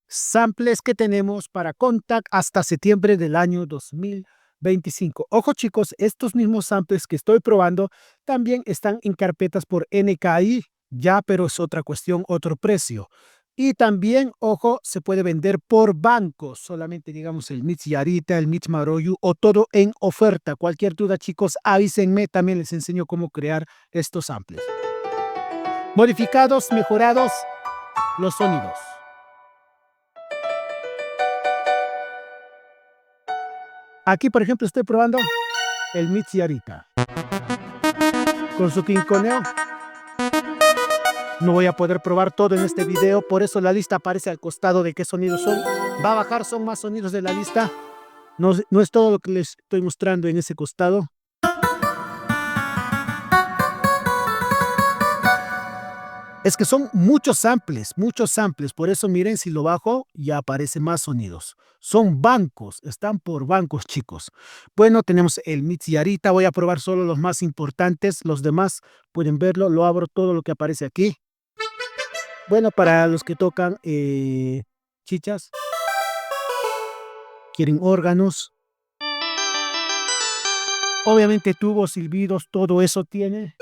samples que tenemos para Kontakt hasta septiembre del año 2025. Ojo chicos, estos mismos samples que estoy probando también están en carpetas por NKI, ya, pero es otra cuestión, otro precio. Y también, ojo, se puede vender por bancos, solamente digamos el Mix Yarita, el Mix Maroyu o todo en oferta. Cualquier duda chicos, avísenme, también les enseño cómo crear estos samples. Modificados, mejorados, los sonidos. Aquí, por ejemplo, estoy probando el Mix Yarita. Con su quinconeo. No voy a poder probar todo en este video, por eso la lista aparece al costado de qué sonidos son. Va a bajar, son más sonidos de la lista. No es todo lo que les estoy mostrando en ese costado. Es que son muchos samples, por eso miren, si lo bajo ya aparecen más sonidos. Son bancos, están por bancos chicos. Bueno, tenemos el Mix Yarita, voy a probar solo los más importantes, los demás pueden verlo, lo abro todo lo que aparece aquí. Bueno, para los que tocan chichas, quieren órganos, obviamente tubos, silbidos, todo eso tiene.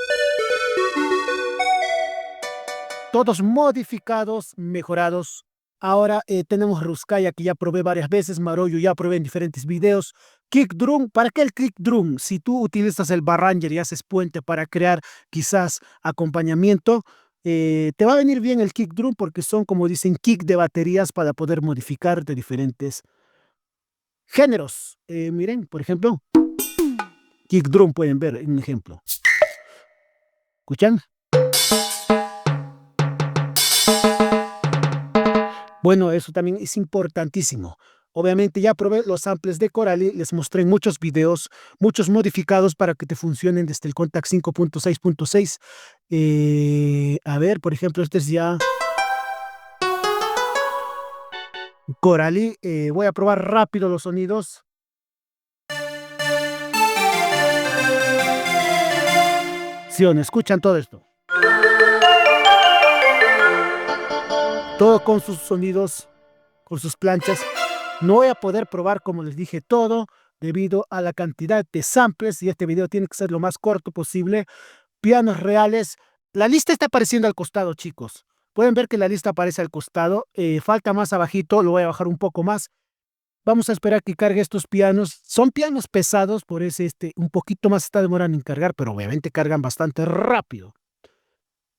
Todos modificados, mejorados. Ahora tenemos Ruskaya que ya probé varias veces, Maroyu ya probé en diferentes videos. Kick Drum, ¿para qué el Kick Drum? Si tú utilizas el Behringer y haces puente para crear quizás acompañamiento, te va a venir bien el Kick Drum porque son, como dicen, kick de baterías para poder modificar de diferentes géneros. Miren, por ejemplo, Kick Drum pueden ver un ejemplo. ¿Escuchan? Bueno, eso también es importantísimo. Obviamente ya probé los samples de Corali, les mostré en muchos videos, muchos modificados para que te funcionen desde el Kontakt 5.6.6. A ver, por ejemplo, este es ya Corali. Voy a probar rápido los sonidos. ¿Sí o no? ¿Escuchan todo esto? Todo con sus sonidos, con sus planchas. No voy a poder probar, como les dije, todo debido a la cantidad de samples y este video tiene que ser lo más corto posible. Pianos reales. La lista está apareciendo al costado, chicos. Pueden ver que la lista aparece al costado. Falta más abajito, lo voy a bajar un poco más. Vamos a esperar que cargue estos pianos. Son pianos pesados, por eso un poquito más está demorando en cargar, pero obviamente cargan bastante rápido.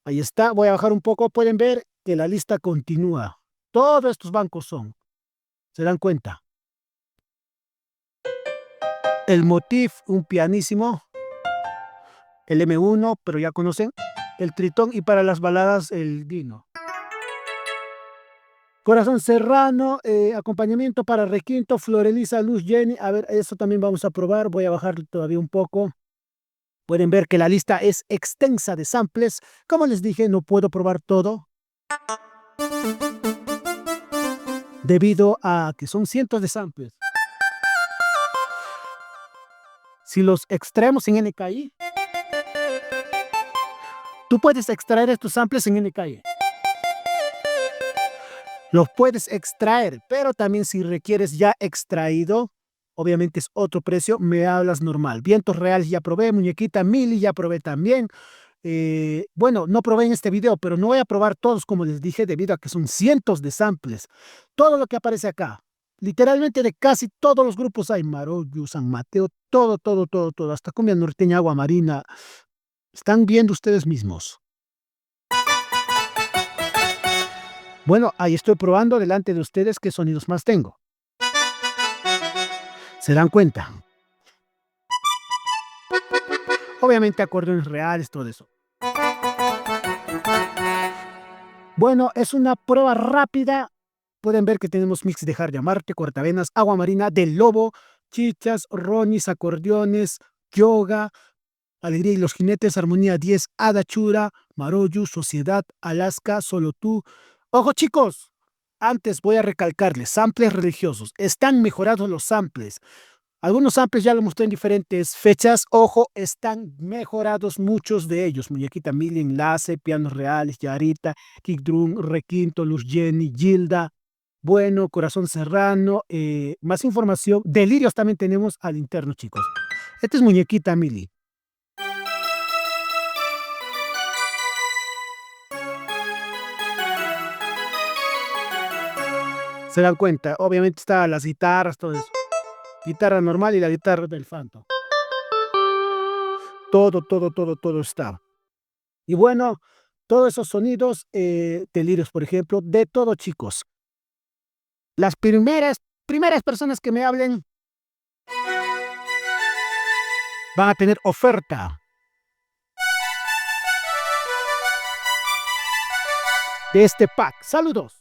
Ahí está, voy a bajar un poco. Pueden ver que la lista continúa. Todos estos bancos son. ¿Se dan cuenta? El Motif, un pianísimo. El M1, pero ya conocen. El Tritón y para las baladas, el Dino. Corazón Serrano, acompañamiento para Requinto, Florelisa, Luz, Jenny. A ver, eso también vamos a probar. Voy a bajar todavía un poco. Pueden ver que la lista es extensa de samples. Como les dije, no puedo probar todo, debido a que son cientos de samples. Si los extraemos en NKI, tú puedes extraer estos samples en NKI. Los puedes extraer, pero también si requieres ya extraído, obviamente es otro precio, me hablas normal. Vientos reales ya probé, muñequita Mili ya probé también. Bueno, no probé en este video, pero no voy a probar todos como les dije, debido a que son cientos de samples. Todo lo que aparece acá, literalmente de casi todos los grupos hay, Maroyu, San Mateo, todo, hasta cumbia norteña, agua marina. Están viendo ustedes mismos. Bueno, ahí estoy probando delante de ustedes qué sonidos más tengo. ¿Se dan cuenta? Obviamente acordeones reales, todo eso. Bueno, es una prueba rápida. Pueden ver que tenemos mix de Jar Llamarte, Cortavenas, Agua Marina, Del Lobo, Chichas, Ronis, acordeones, Yoga, Alegría y los Jinetes, Armonía 10, Adachura, Maroyu, Sociedad, Alaska, Solo Tú. Ojo chicos, antes voy a recalcarles, samples religiosos. Están mejorados los samples. Algunos samples ya lo mostré en diferentes fechas. Ojo, están mejorados muchos de ellos. Muñequita Mili, Enlace, Pianos Reales, Yarita, Kick Drum, Requinto, Luz Jenny, Gilda. Bueno, Corazón Serrano, más información. Delirios también tenemos al interno, chicos. Esta es Muñequita Mili. Se dan cuenta, obviamente está las guitarras, todo eso. Guitarra normal y la guitarra del Phantom. Todo está. Y bueno, todos esos sonidos, delirios, por ejemplo, de todo, chicos. Las primeras personas que me hablen van a tener oferta de este pack. Saludos.